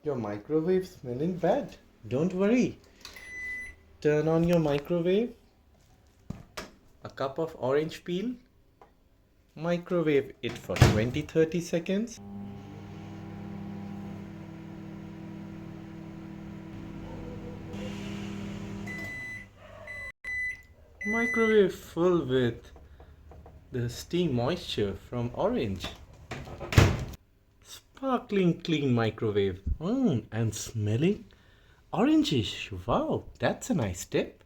Your microwave smelling bad. Don't worry. Turn on your microwave. A cup of orange peel. Microwave it for 20-30 seconds. Microwave full with the steam moisture from orange. Sparkling clean microwave. And smelling orangish. Wow, that's a nice tip.